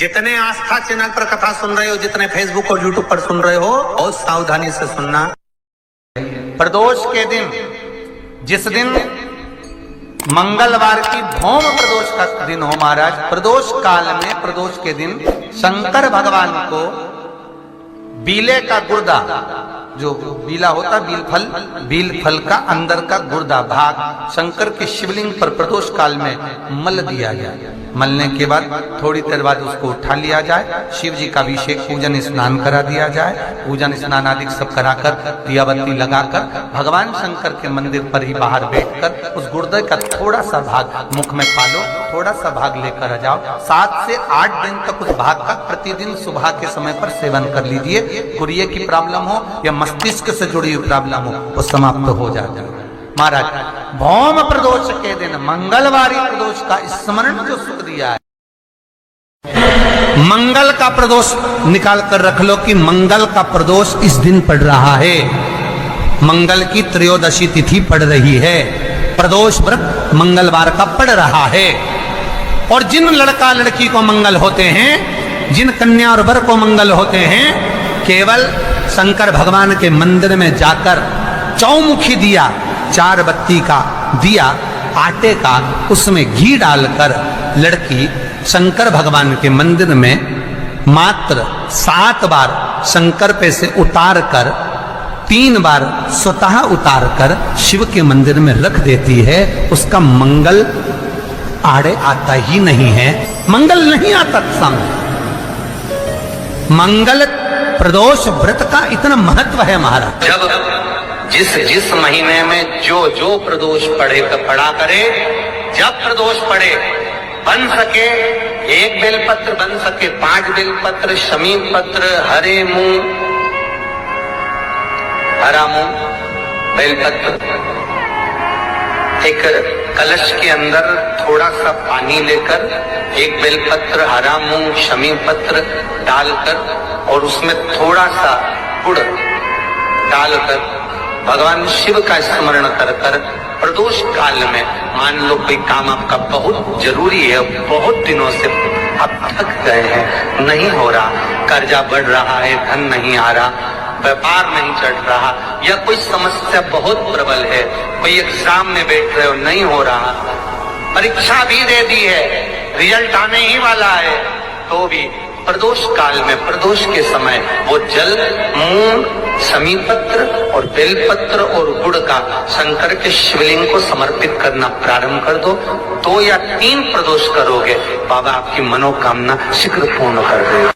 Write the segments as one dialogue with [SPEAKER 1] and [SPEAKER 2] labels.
[SPEAKER 1] जितने आस्था चैनल पर कथा सुन रहे हो, जितने फेसबुक और यूट्यूब पर सुन रहे हो, बहुत सावधानी से सुनना। प्रदोष के दिन, जिस दिन मंगलवार की भौम प्रदोष का दिन हो महाराज, प्रदोष काल में प्रदोष के दिन शंकर भगवान को बीले का गुर्दा, जो बीला होता बील फल का अंदर का गुर्दा भाग शंकर के शिवलिंग पर प्रदोष काल में मल दिया गया। मलने के बाद थोड़ी देर बाद उसको उठा लिया जाए, शिव जी का अभिषेक पूजन स्नान करा दिया जाए, पूजन स्नान आदि सब कराकर दिया बत्ती लगाकर भगवान शंकर के मंदिर पर ही बाहर बैठकर उस गुर्दे का थोड़ा सा भाग मुख में पालो, थोड़ा सा भाग लेकर आ जाओ। 7 से 8 दिन तक उस भाग का प्रतिदिन सुबह के समय पर सेवन कर लीजिए। कुरिये की प्रॉब्लम हो या मस्तिष्क से जुड़ी हुई प्रॉब्लम हो, वो समाप्त हो जाता है महाराज। भौम प्रदोष के दिन मंगलवारी प्रदोष का स्मरण जो सुख दिया है, मंगल का प्रदोष निकाल कर रख लो कि मंगल का प्रदोष इस दिन पड़ रहा है, मंगल की त्रयोदशी तिथि पड़ रही है, प्रदोष व्रत मंगलवार का पड़ रहा है। और जिन लड़का लड़की को मंगल होते हैं, जिन कन्या और वर को मंगल होते हैं, केवल शंकर भगवान के मंदिर में जाकर चौमुखी दिया, 4 बत्ती का दिया आटे का, उसमें घी डालकर लड़की शंकर भगवान के मंदिर में मात्र 7 बार शंकर पे से उतार कर 3 बार स्वतः उतार कर शिव के मंदिर में रख देती है। उसका मंगल आड़े आता ही नहीं है, मंगल नहीं आता सामने। मंगल प्रदोष व्रत का इतना महत्व है महाराज। जब जिस महीने में जो प्रदोष पड़ा करे, जब प्रदोष पड़े, बन सके 1 बेलपत्र, बन सके 5 बेलपत्र, शमी पत्र, हरे मूंग, हरा मूंग, बेलपत्र, एक कलश के अंदर थोड़ा सा पानी लेकर 1 बेलपत्र, हरा मूंग, शमी पत्र डालकर और उसमें थोड़ा सा गुड़ डालकर भगवान शिव का स्मरण कर कर प्रदोष काल में, मान लो कोई काम आपका बहुत जरूरी है, बहुत दिनों से आप थक गए हैं, नहीं हो रहा, कर्जा बढ़ रहा है, धन नहीं आ रहा, व्यापार नहीं चढ़ रहा, या कोई समस्या बहुत प्रबल है, कोई एग्जाम में बैठ रहे हो, नहीं हो रहा, परीक्षा भी दे दी है, रिजल्ट आने ही वाला है, तो भी प्रदोष काल में, प्रदोष के समय वो जल, मूंग, शमी पत्र और बेलपत्र और गुड़ का शंकर के शिवलिंग को समर्पित करना प्रारंभ कर दो। 2 या 3 प्रदोष करोगे, बाबा आपकी मनोकामना शीघ्र पूर्ण कर देगा।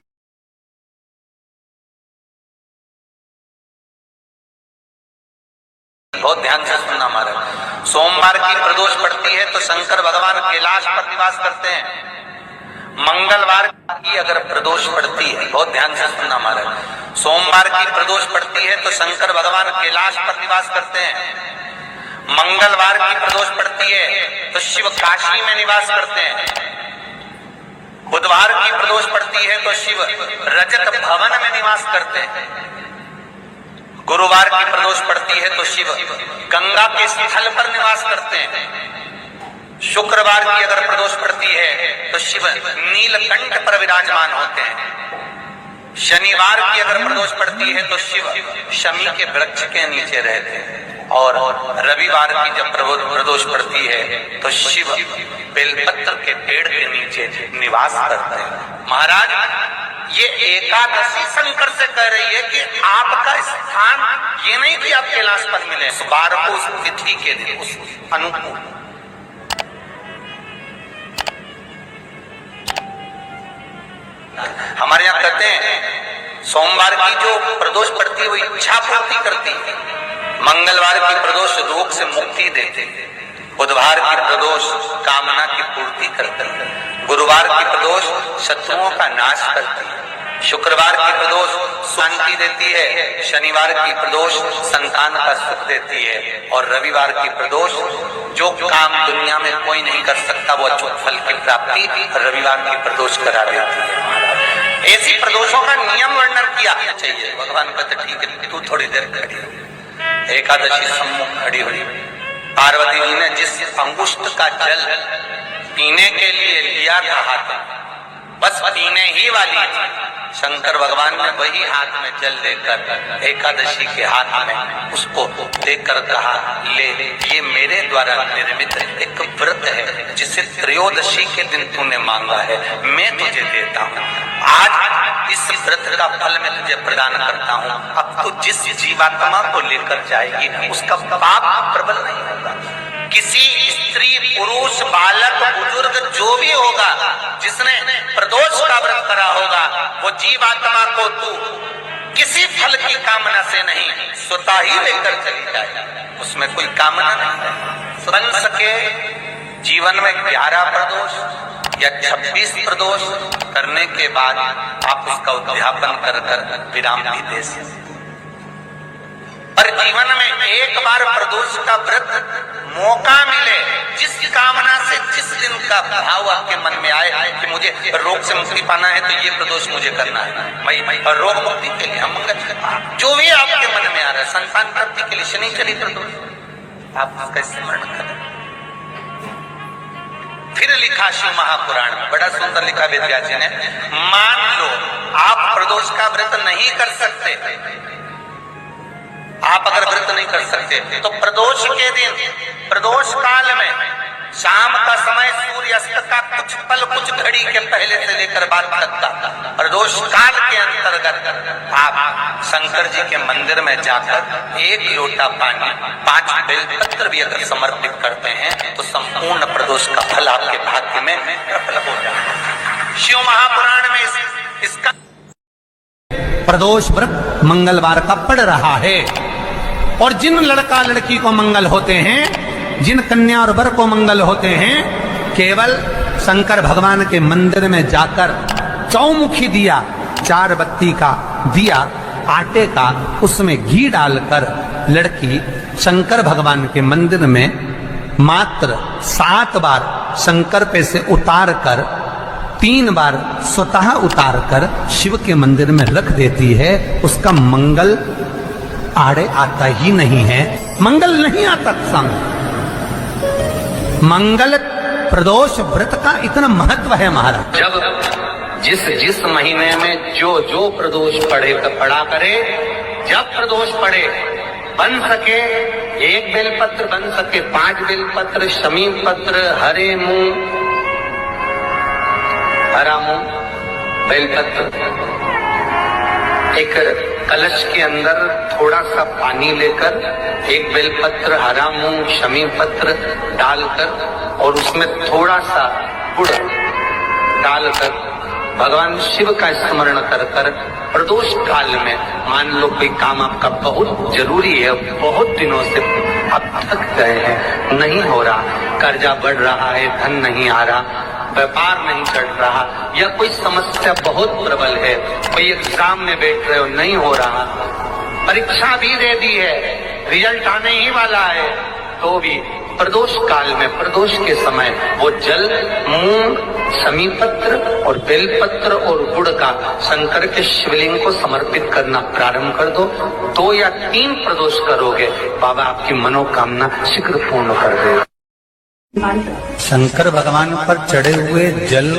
[SPEAKER 1] बहुत ध्यान से सुनना महाराज। सोमवार की प्रदोष पड़ती है तो शंकर भगवान कैलाश पर निवास करते हैं। मंगलवार की अगर प्रदोष पड़ती है, बहुत ध्यान से सुनना महाराज, सोमवार की प्रदोष पड़ती है तो शंकर भगवान कैलाश पर निवास करते हैं। मंगलवार की प्रदोष पड़ती है तो शिव काशी में निवास करते हैं। बुधवार की प्रदोष पड़ती है तो शिव रजत भवन में निवास करते हैं। गुरुवार की प्रदोष पड़ती है तो शिव गंगा के स्थल पर निवास करते हैं। शुक्रवार की अगर प्रदोष पड़ती है तो शिव नीलकंठ पर विराजमान होते हैं। शनिवार की अगर प्रदोष पड़ती है तो शिव शमी के वृक्ष के नीचे रहते हैं। और रविवार की जब प्रदोष पड़ती है तो शिव बेलपत्र के पेड़ के नीचे निवास करते हैं। महाराज, ये एकादशी शंकर से कह रही है कि आपका स्थान ये नहीं कि आप कैलाश पर मिले, उस बार को, उस तिथि के दिन, उस अनुकूल। हमारे यहाँ कहते हैं सोमवार की जो प्रदोष पड़ती है वो इच्छा पूर्ति करती है, मंगलवार की प्रदोष रोग से मुक्ति देते हैं, बुधवार की प्रदोष कामना की पूर्ति करती है, गुरुवार की प्रदोष शत्रुओं का नाश करती है, शुक्रवार की प्रदोष शांति देती है, शनिवार की प्रदोष संतान का सुख देती है, और रविवार की प्रदोष जो काम दुनिया में कोई नहीं कर सकता वो अचूक फल की प्राप्ति रविवार की प्रदोष करा देती है। ऐसी प्रदोषों का नियम वर्णन किया चाहिए। भगवान कहते ठीक है, तू थोड़ी देर खड़ी हो। एकादशी सम्मुख खड़ी हुई, पार्वती जी ने जिस अंगुष्ठ का जल पीने के लिए लिया था हाथ, बस पीने ही वाली थी। शंकर भगवान ने वही हाथ में जल लेकर एकादशी के हाथ में उसको देकर कहा, ले, ये मेरे द्वारा निर्मित एक व्रत है जिसे त्रयोदशी के दिन तूने मांगा है, मैं तुझे देता हूँ। आज इस व्रत का फल मैं तुझे प्रदान करता हूँ। अब तू जिस जीवात्मा को लेकर जाएगी उसका पाप प्रबल नहीं होगा। किसी स्त्री, पुरुष, बालक, बुजुर्ग जो भी होगा जिसने प्रदोष का व्रत करा होगा, वो जीवात्मा को तू किसी फल की कामना से नहीं, स्वतः ही लेकर चली जाए। उसमें कोई कामना नहीं है। बन सके जीवन में 11 प्रदोष या 26 प्रदोष करने के बाद आप उसका उद्यापन कर विराम भी दे सकते। पर जीवन में एक बार प्रदोष का व्रत मौका मिले, जिस कामना से जिस दिन का भाव आपके मन में आए कि मुझे रोग से मुक्ति पाना है तो ये प्रदोष मुझे करना है, मैं रोग मुक्ति के लिए मंगल, जो भी आपके मन में आ रहा है, संतान प्राप्ति के लिए शनिचरी प्रदोष, आप उसका स्मरण करें। फिर लिखा शिव महापुराण में, बड़ा सुंदर लिखा वेद व्यास जी ने, मान लो आप प्रदोष का व्रत नहीं कर सकते, आप अगर व्रत नहीं कर सकते तो प्रदोष के दिन, प्रदोष काल में शाम का समय सूर्यास्त का कुछ पल, कुछ घड़ी के पहले से लेकर बाद तक का प्रदोष काल के अंतर्गत आप शंकर जी के मंदिर में जाकर 1 लोटा पानी, 5 बेलपत्र भी अगर समर्पित करते हैं तो संपूर्ण प्रदोष का फल आपके भाग्य में प्रबल हो जाए। शिव महापुराण में इसका
[SPEAKER 2] प्रदोष व्रत मंगलवार का पड़ रहा है। और जिन लड़का लड़की को मंगल होते हैं, जिन कन्या और वर को मंगल होते हैं, केवल शंकर भगवान के मंदिर में जाकर चौमुखी दिया, 4 बत्ती का दिया आटे का, उसमें घी डालकर लड़की शंकर भगवान के मंदिर में मात्र 7 बार शंकर पे से उतार कर 3 बार स्वतः उतार कर शिव के मंदिर में रख देती है। उसका मंगल आड़े आता ही नहीं है, मंगल नहीं आता संग। मंगल प्रदोष व्रत का इतना महत्व है महाराज।
[SPEAKER 1] जब जिस महीने में जो प्रदोष पड़ा करे, जब प्रदोष पड़े, बन सके 1 बेलपत्र, बन सके 5 बेलपत्र, शमी पत्र, हरे मूंग, हरा मूंग, बेलपत्र, एक कलश के अंदर थोड़ा सा पानी लेकर 1 बेलपत्र, हरा मूंग, शमी पत्र डालकर और उसमें थोड़ा सा गुड़ डालकर भगवान शिव का स्मरण कर कर प्रदोष काल में, मान लो कोई काम आपका बहुत जरूरी है, बहुत दिनों से आप थक गए हैं, नहीं हो रहा, कर्जा बढ़ रहा है, धन नहीं आ रहा, व्यापार नहीं चल रहा, या कोई समस्या बहुत प्रबल है, कोई एग्जाम में बैठ रहे हो, नहीं हो रहा, परीक्षा भी दे दी है, रिजल्ट आने ही वाला है, तो भी प्रदोष काल में, प्रदोष के समय वो जल, मूंग, शमी पत्र और बेलपत्र और गुड़ का शंकर के शिवलिंग को समर्पित करना प्रारंभ कर दो। 2 या 3 प्रदोष करोगे, बाबा आपकी मनोकामना शीघ्र पूर्ण कर देगा।
[SPEAKER 2] शंकर भगवान पर चढ़े हुए जल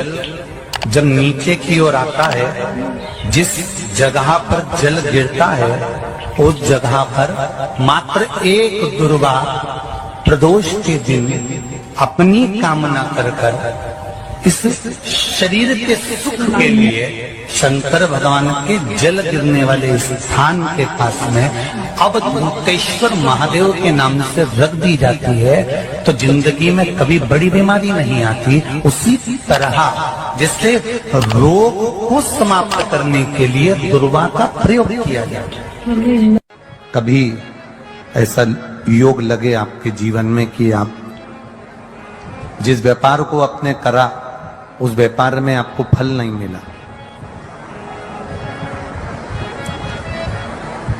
[SPEAKER 2] जब नीचे की ओर आता है, जिस जगह पर जल गिरता है उस जगह पर मात्र 1 दुर्गा प्रदोष के दिन अपनी कामना कर कर इस शरीर के सुख के लिए शंकर भगवान के जल गिरने वाले स्थान के पास में अवधूतेश्वर महादेव के नाम से रख दी जाती है, तो जिंदगी में कभी बड़ी बीमारी नहीं आती। उसी तरह जिससे रोग को समाप्त करने के लिए दुर्वा का प्रयोग किया जाता है। कभी ऐसा योग लगे आपके जीवन में कि आप जिस व्यापार को आपने करा उस व्यापार में आपको फल नहीं मिला,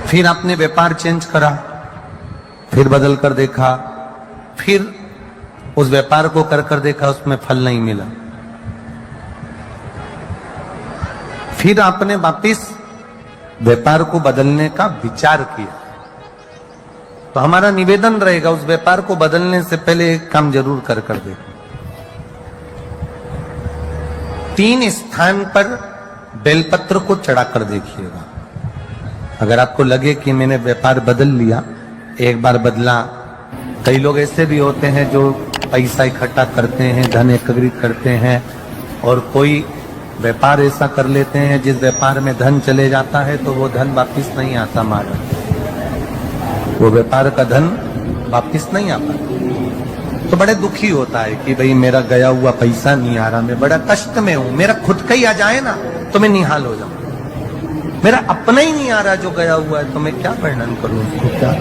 [SPEAKER 2] फिर आपने व्यापार चेंज करा, फिर बदल कर देखा, फिर उस व्यापार को कर देखा, उसमें फल नहीं मिला, फिर आपने वापिस व्यापार को बदलने का विचार किया, तो हमारा निवेदन रहेगा उस व्यापार को बदलने से पहले एक काम जरूर कर देखो। 3 स्थान पर बेलपत्र को चढ़ाकर देखिएगा। अगर आपको लगे कि मैंने व्यापार बदल लिया, एक बार बदला, कई लोग ऐसे भी होते हैं जो पैसा इकट्ठा करते हैं, धन एकत्रित करते हैं, और कोई व्यापार ऐसा कर लेते हैं जिस व्यापार में धन चले जाता है तो वो धन वापिस नहीं आता, मारा वो व्यापार का धन वापिस नहीं आता, तो बड़े दुखी होता है कि भाई मेरा गया हुआ पैसा नहीं आ रहा, मैं बड़ा कष्ट में हूं, मेरा खुद का ही आ जाए ना तो मैं निहाल हो जाऊं, मेरा अपना ही नहीं आ रहा जो गया हुआ है, तो मैं क्या वर्णन करूं उसको, क्या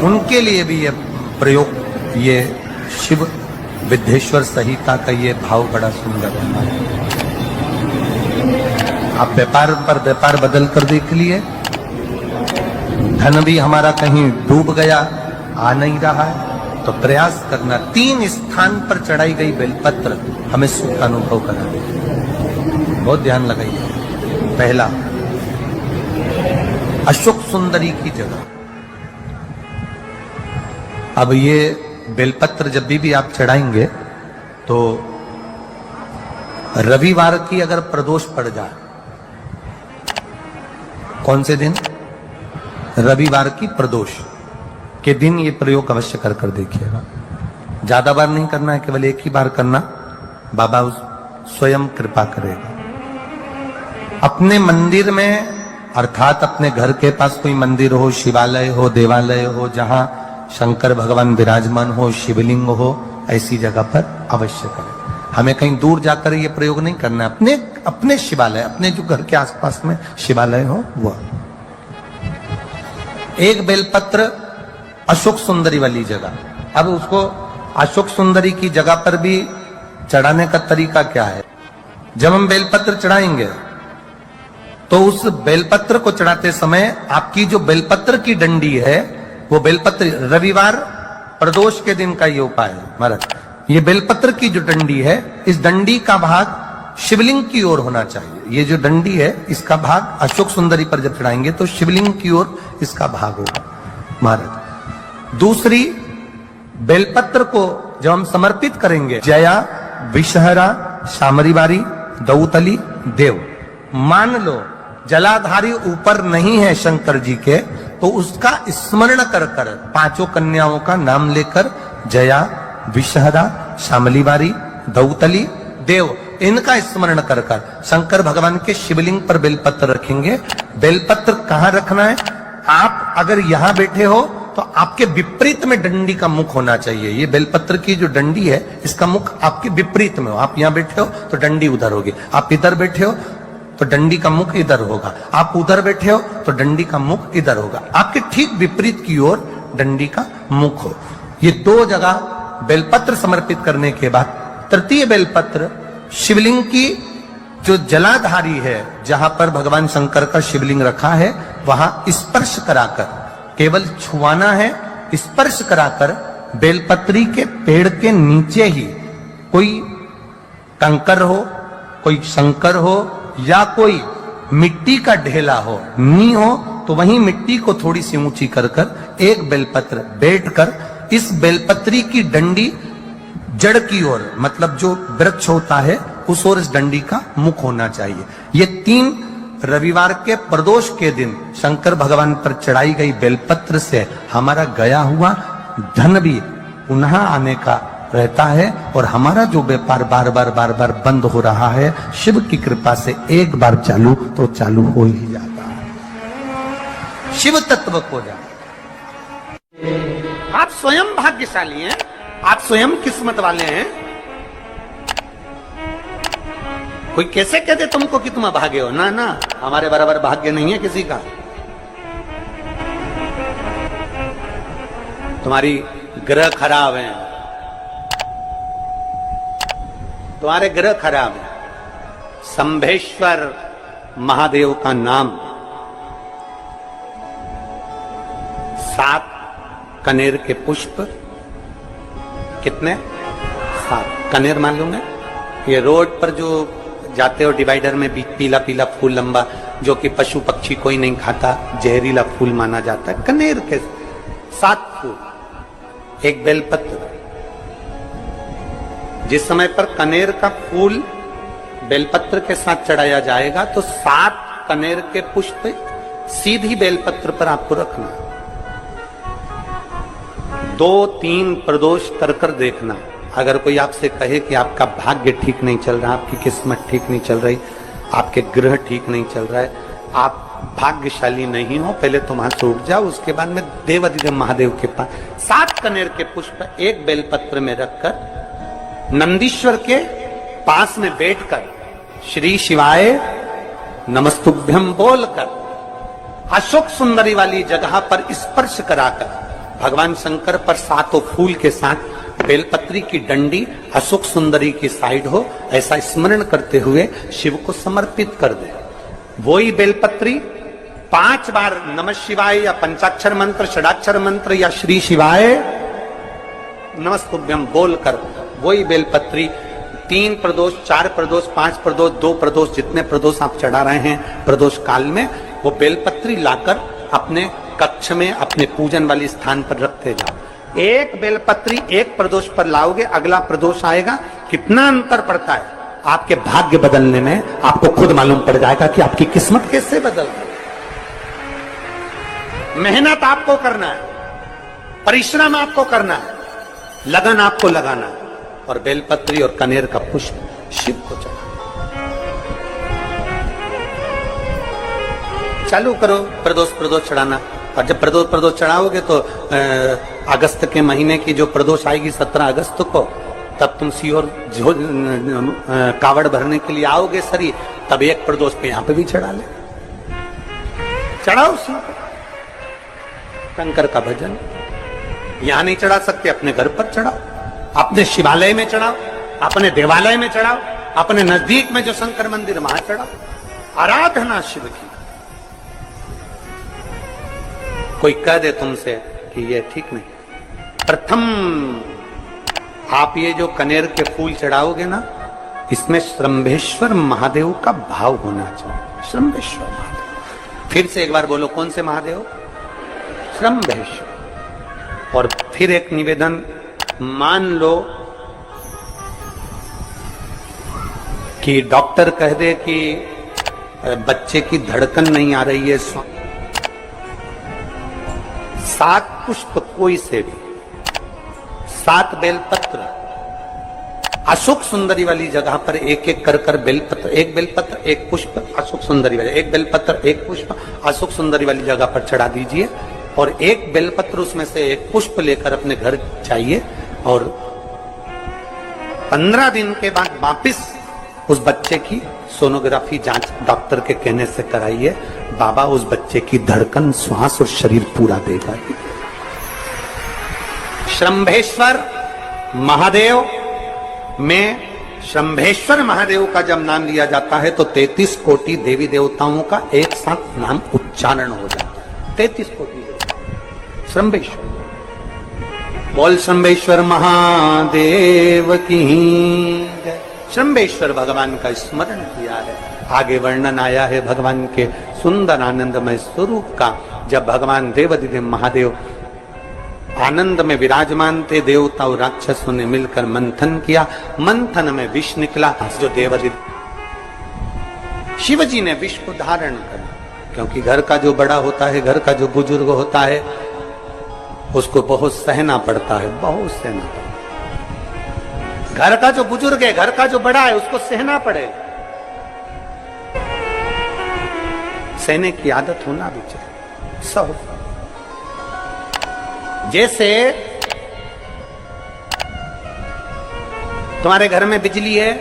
[SPEAKER 2] उनके लिए भी ये प्रयोग, ये शिव विद्येश्वर संहिता का ये भाव बड़ा सुंदर है। आप व्यापार पर व्यापार बदल कर देख लिए, धन भी हमारा कहीं डूब गया, आ नहीं रहा है, तो प्रयास करना 3 स्थान पर चढ़ाई गई बेलपत्र हमें सुख का अनुभव करा दे। बहुत ध्यान लगाइए। पहला, अशोक सुंदरी की जगह। अब ये बेलपत्र जब भी आप चढ़ाएंगे तो रविवार की अगर प्रदोष पड़ जाए, कौन से दिन? रविवार की प्रदोष के दिन ये प्रयोग अवश्य कर कर देखिएगा। ज्यादा बार नहीं करना है, केवल एक ही बार करना, बाबा स्वयं कृपा करेगा। अपने मंदिर में, अर्थात अपने घर के पास कोई मंदिर हो, शिवालय हो, देवालय हो, जहां शंकर भगवान विराजमान हो, शिवलिंग हो, ऐसी जगह पर अवश्य करें। हमें कहीं दूर जाकर ये प्रयोग नहीं करना है, अपने शिवालय, अपने जो घर के आसपास में शिवालय हो वह। एक बेलपत्र अशोक सुंदरी वाली जगह। अब उसको अशोक सुंदरी की जगह पर भी चढ़ाने का तरीका क्या है? जब हम बेलपत्र चढ़ाएंगे तो उस बेलपत्र को चढ़ाते समय आपकी जो बेलपत्र की डंडी है, वो बेलपत्र, रविवार प्रदोष के दिन का ये उपाय है महाराज। ये बेलपत्र की जो डंडी है, इस डंडी का भाग शिवलिंग की ओर होना चाहिए। ये जो डंडी है, इसका भाग अशोक सुंदरी पर जब चढ़ाएंगे तो शिवलिंग की ओर इसका भाग होगा महाराज। दूसरी, बेलपत्र को जब हम समर्पित करेंगे, जया, विषहरा, शामरीवारी, दौतली, देव, मान लो जलाधारी ऊपर नहीं है शंकर जी के, तो उसका स्मरण कर कर 5 कन्याओं का नाम लेकर जया, विषहरा, शामलीवारी, दौतली, देव, इनका स्मरण कर कर शंकर भगवान के शिवलिंग पर बेलपत्र रखेंगे। बेलपत्र कहां रखना है? आप अगर यहां बैठे हो तो आपके विपरीत में डंडी का मुख होना चाहिए। ये बेलपत्र की जो डंडी है, इसका मुख आपके विपरीत में हो। आप यहां बैठे हो तो डंडी उधर होगी, आप इधर बैठे हो तो डंडी का मुख इधर होगा, आप उधर बैठे हो तो डंडी का मुख इधर होगा। आपके ठीक विपरीत की ओर डंडी का मुख हो। ये 2 जगह बेलपत्र समर्पित करने के बाद तृतीय बेलपत्र शिवलिंग की जो जलाधारी है, जहां पर भगवान शंकर का शिवलिंग रखा है, वहां स्पर्श कराकर, केवल छुआना है, स्पर्श कराकर बेलपत्री के पेड़ के नीचे ही कोई कंकर हो, कोई शंकर हो, या कोई मिट्टी का ढेला हो, नी हो, तो वहीं मिट्टी को थोड़ी सी ऊंची कर कर एक बेलपत्र बैठकर इस बेलपत्री की डंडी जड़ की ओर, मतलब जो वृक्ष होता है उस ओर इस डंडी का मुख होना चाहिए। ये 3 रविवार के प्रदोष के दिन शंकर भगवान पर चढ़ाई गई बेलपत्र से हमारा गया हुआ धन भी पुनः आने का रहता है, और हमारा जो व्यापार बार बार बंद हो रहा है, शिव की कृपा से एक बार चालू तो चालू हो ही जाता है, शिव तत्व को जाए। आप स्वयं भाग्यशाली हैं, आप स्वयं किस्मत वाले हैं। कोई कैसे कह दे तुमको कि तुम अभागे हो? ना ना, हमारे बराबर भाग्य नहीं है किसी का। तुम्हारी ग्रह खराब है, तुम्हारे ग्रह खराब है। संभेश्वर महादेव का नाम, 7 कनेर के पुष्प, कितने? 7 कनेर मालूम है? ये रोड पर जो जाते हो डिवाइडर में पीला पीला फूल लंबा, जो कि पशु पक्षी कोई नहीं खाता, जहरीला फूल माना जाता है, कनेर के 7 फूल, एक बेलपत्र। जिस समय पर कनेर का फूल बेलपत्र के साथ चढ़ाया जाएगा तो 7 कनेर के पुष्प सीधी बेलपत्र पर आपको रखना, 2-3 प्रदोष कर कर देखना। अगर कोई आपसे कहे कि आपका भाग्य ठीक नहीं चल रहा, आपकी किस्मत ठीक नहीं चल रही, आपके ग्रह ठीक नहीं चल रहा है, आप भाग्यशाली नहीं हो, पहले तुम वहां से उठ जाओ, उसके बाद में देवाधिदेव महादेव के पास 7 कनेर के पुष्प एक बेलपत्र में रखकर नंदीश्वर के पास में बैठकर श्री शिवाय नमस्तुभ्यम बोलकर अशोक सुंदरी वाली जगह पर स्पर्श कराकर भगवान शंकर पर 7 फूल के साथ बेलपत्री की डंडी अशोक सुंदरी की साइड हो, ऐसा स्मरण करते हुए शिव को समर्पित कर दे। वही बेलपत्री 5 बार नमः शिवाय या पंचाक्षर मंत्र, षडाक्षर मंत्र या श्री शिवाय नमस्तुभ्यम बोलकर वही बेलपत्री 3 प्रदोष, 4 प्रदोष, 5 प्रदोष, 2 प्रदोष, जितने प्रदोष आप चढ़ा रहे हैं प्रदोष काल में, वो बेलपत्री लाकर अपने कक्ष में अपने पूजन वाली स्थान पर रखते जाओ। एक बेलपत्री एक प्रदोष पर लाओगे, अगला प्रदोष आएगा, कितना अंतर पड़ता है आपके भाग्य बदलने में, आपको खुद मालूम पड़ जाएगा कि आपकी किस्मत कैसे बदल गई। मेहनत आपको करना है, परिश्रम आपको करना है, लगन आपको लगाना है, और बेलपत्री और कनेर का पुष्प शिव को चढ़ा। चालू करो प्रदोष चढ़ाना, और जब प्रदोष चढ़ाओगे तो अगस्त के महीने की जो प्रदोष आएगी 17 अगस्त को, तब तुम सीहोर कावड़ भरने के लिए आओगे सरी, तब एक प्रदोष पे यहां पे भी चढ़ा ले, चढ़ाओ शंकर का भजन। यहां नहीं चढ़ा सकते, अपने घर पर चढ़ाओ, अपने शिवालय में चढ़ाओ, अपने देवालय में चढ़ाओ, अपने नजदीक में जो शंकर मंदिर वहां चढ़ाओ, आराधना शिव की। कोई कह दे तुमसे कि ये ठीक नहीं, प्रथम आप ये जो कनेर के फूल चढ़ाओगे ना, इसमें श्रंभेश्वर महादेव का भाव होना चाहिए। श्रंभेश्वर महादेव, फिर से एक बार बोलो, कौन से महादेव? श्रंभेश्वर। और फिर एक निवेदन, मान लो कि डॉक्टर कह दे कि बच्चे की धड़कन नहीं आ रही है, 7 पुष्प कोई से भी, 7 बेलपत्र अशोक सुंदरी वाली जगह पर एक एक कर कर बेलपत्र, एक बेलपत्र एक पुष्प अशोक सुंदरी वाली, एक बेलपत्र एक पुष्प अशोक सुंदरी वाली जगह पर चढ़ा दीजिए, और एक बेलपत्र उसमें से एक पुष्प लेकर अपने घर जाइए, और 15 दिन के बाद वापिस उस बच्चे की सोनोग्राफी जांच डॉक्टर के कहने से कराइए। बाबा उस बच्चे की धड़कन, श्वास और शरीर पूरा देगा। श्रंभेश्वर महादेव में, श्रंभेश्वर महादेव का जब नाम लिया जाता है तो 33 कोटि देवी देवताओं का एक साथ नाम उच्चारण हो जाता है। 33 कोटि श्रंभेश्वर। बोल श्रंभेश्वर महादेव की जय। श्रंभेश्वर भगवान का स्मरण किया है। आगे वर्णन आया है भगवान के सुंदर आनंदमय स्वरूप का। जब भगवान देवाधिदेव महादेव आनंद में विराजमान थे, देवता और राक्षसों ने मिलकर मंथन किया। मंथन में विष निकला, जो देवाधिदेव शिव जी ने विष को धारण कर, क्योंकि घर का जो बड़ा होता है, घर का जो बुजुर्ग होता है, उसको बहुत सहना पड़ता है, बहुत सहना पड़ता है। घर का जो बुजुर्ग है, घर का जो बड़ा है, उसको सहना पड़ेगा। सहने की आदत होना भी चाहिए। सहो जैसे तुम्हारे घर में बिजली है,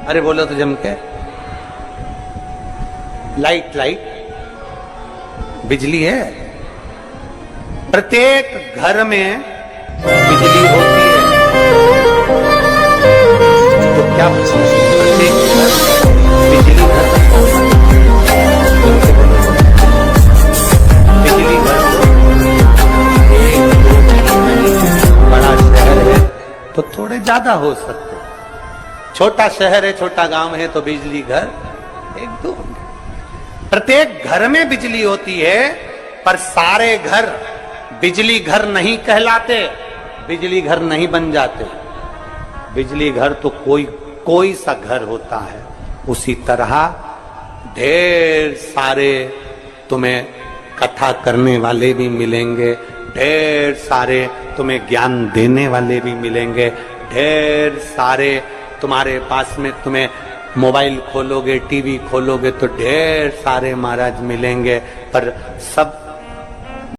[SPEAKER 2] अरे बोलो तो जम के, लाइट बिजली है। प्रत्येक घर में बिजली होती है, तो क्या प्रत्येक घर बिजली घर, बिजली घर बड़ा शहर है तो थोड़े ज्यादा हो सकते, छोटा शहर है, छोटा गांव है तो बिजली घर 1-2। प्रत्येक घर में बिजली होती है, पर सारे घर बिजली घर नहीं कहलाते, बिजली घर नहीं बन जाते। बिजली घर तो कोई सा घर होता है, उसी तरह ढेर सारे तुम्हें कथा करने वाले भी मिलेंगे, ढेर सारे तुम्हें ज्ञान देने वाले भी मिलेंगे, ढेर सारे तुम्हारे पास में तुम्हें मोबाइल खोलोगे, टीवी खोलोगे तो ढेर सारे महाराज मिलेंगे, पर सब